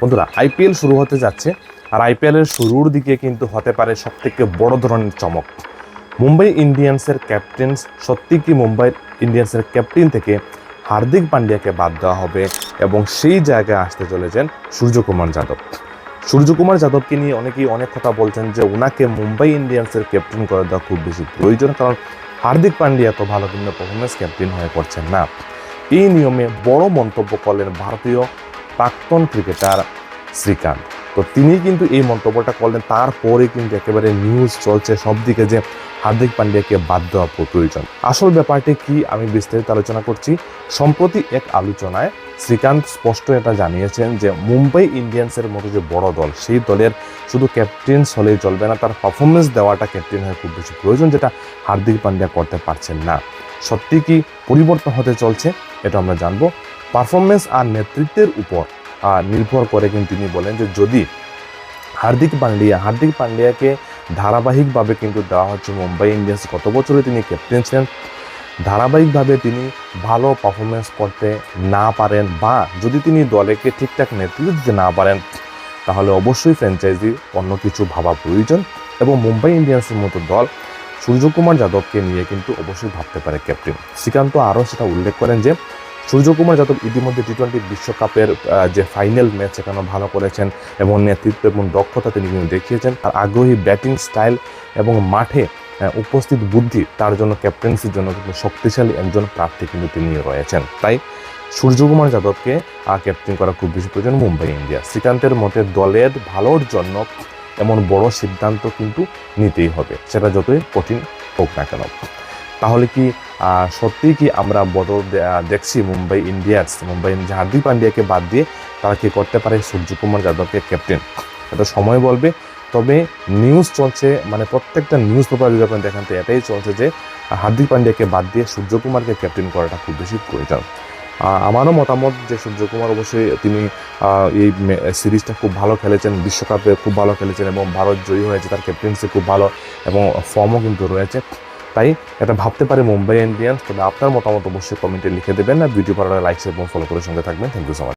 বন্ধুরা, আইপিএল শুরু হতে যাচ্ছে আর আইপিএল এর শুরুর দিকে কিন্তু হতে পারে সবথেকে বড় ধরনের চমক। মুম্বাই ইন্ডিয়ান্সের ক্যাপ্টেন, সত্যি কি মুম্বাই ইন্ডিয়ান্সের ক্যাপ্টেন থেকে হার্দিক পান্ডিয়াকে বাদ দেওয়া হবে এবং সেই জায়গায় আসতে চলেছেন সূর্যকুমার যাদব। সূর্যকুমার যাদবকে নিয়ে অনেকেই অনেক কথা বলছেন যে ওনাকে মুম্বাই ইন্ডিয়ান্সের ক্যাপ্টেন করে দেওয়া খুব বেশি প্রয়োজন, কারণ হার্দিক পান্ডিয়া তো ভালো কিন্তু পারফরমেন্স ক্যাপ্টেন হয়ে করছেন না। এই নিয়মে বড় মন্তব্য করলেন ভারতীয় প্রাক্তন ক্রিকেটার শ্রীকান্ত। তো তিনি কিন্তু এই মন্তব্যটা করলেন, তারপরে কিন্তু একেবারে নিউজ চলছে সব দিকে যে হার্দিক পান্ডিয়াকে বাদ দেওয়া প্রয়োজন। আসল ব্যাপারটি কি আমি বিস্তারিত আলোচনা করছি। সম্প্রতি এক আলোচনায় শ্রীকান্ত স্পষ্ট এটা জানিয়েছেন যে মুম্বাই ইন্ডিয়ান্সের মতো যে বড় দল, সেই দলের শুধু ক্যাপ্টেন্স হলেই চলবে না, তার পারফরমেন্স দেওয়াটা ক্যাপ্টেন হয়ে খুব বেশি প্রয়োজন, যেটা হার্দিক পান্ডিয়া করতে পারছেন না। সত্যি কি পরিবর্তন হতে চলছে এটা আমরা জানবো। পারফরমেন্স আর নেতৃত্বের উপর নির্ভর করে কিন্তু তিনি বলেন যে যদি হার্দিক পান্ডিয়াকে ধারাবাহিকভাবে কিন্তু দেওয়া হচ্ছে মুম্বাই ইন্ডিয়ান্স, গত বছরে তিনি ক্যাপ্টেন ছিলেন, ধারাবাহিকভাবে তিনি ভালো পারফরমেন্স করতে না পারেন বা যদি তিনি দলকে ঠিকঠাক নেতৃত্ব দিতে না পারেন, তাহলে অবশ্যই ফ্র্যাঞ্চাইজি অন্য কিছু ভাবা প্রয়োজন এবং মুম্বাই ইন্ডিয়ান্সের মতো দল সূর্যকুমার যাদবকে নিয়ে কিন্তু অবশ্যই ভাবতে পারে ক্যাপ্টেন। শ্রীকান্ত আরও সেটা উল্লেখ করেন যে সূর্যকুমার যাদব ইতিমধ্যে টি-20 বিশ্বকাপের যে ফাইনাল ম্যাচ সেখানে ভালো করেছেন এবং নেতৃত্ব এবং দক্ষতা তিনি কিন্তু দেখিয়েছেন। আর আগ্রহী ব্যাটিং স্টাইল এবং মাঠে উপস্থিত বুদ্ধি তার জন্য ক্যাপ্টেন্সির জন্য কিন্তু শক্তিশালী একজন প্রার্থী কিন্তু তিনি রয়েছেন। তাই সূর্যকুমার যাদবকে ক্যাপ্টেন করা খুব বেশি প্রয়োজন মুম্বাই ইন্ডিয়ান্স। শ্রীকান্তের মতে দলের ভালোর জন্য এমন বড় সিদ্ধান্ত কিন্তু নিতেই হবে, সেটা যতই কঠিন হোক না কেন। তাহলে কি সত্যিই কি আমরা বদল দেখছি মুম্বাই ইন্ডিয়ান্স হার্দিক পান্ডিয়াকে বাদ দিয়ে তারা কি করতে পারে সূর্যকুমার যাদবকে ক্যাপ্টেন? এটা সময় বলবে। তবে নিউজ চলছে, মানে প্রত্যেকটা নিউজ পেপার যদি আপনি দেখেন তো এটাই চলছে যে হার্দিক পান্ডিয়াকে বাদ দিয়ে সূর্যকুমারকে ক্যাপ্টেন করাটা খুব বেশি প্রয়োজন। আমারও মতামত যে সূর্যকুমার অবশ্যই তিনি এই সিরিজটা খুব ভালো খেলেছেন, বিশ্বকাপে খুব ভালো খেলেছেন এবং ভারত জয়ী হয়েছে, তার ক্যাপ্টেন্সি খুব ভালো এবং ফর্মও কিন্তু রয়েছে। তাই এটা ভাবতে পারে মুম্বাই ইন্ডিয়ান্স। তবে আপনার মতামত অবশ্যই কমেন্টে লিখে দেবেন। না ভিডিও ভালো লাগলে লাইক এবং ফলো করে সঙ্গে থাকবেন। Thank you so much.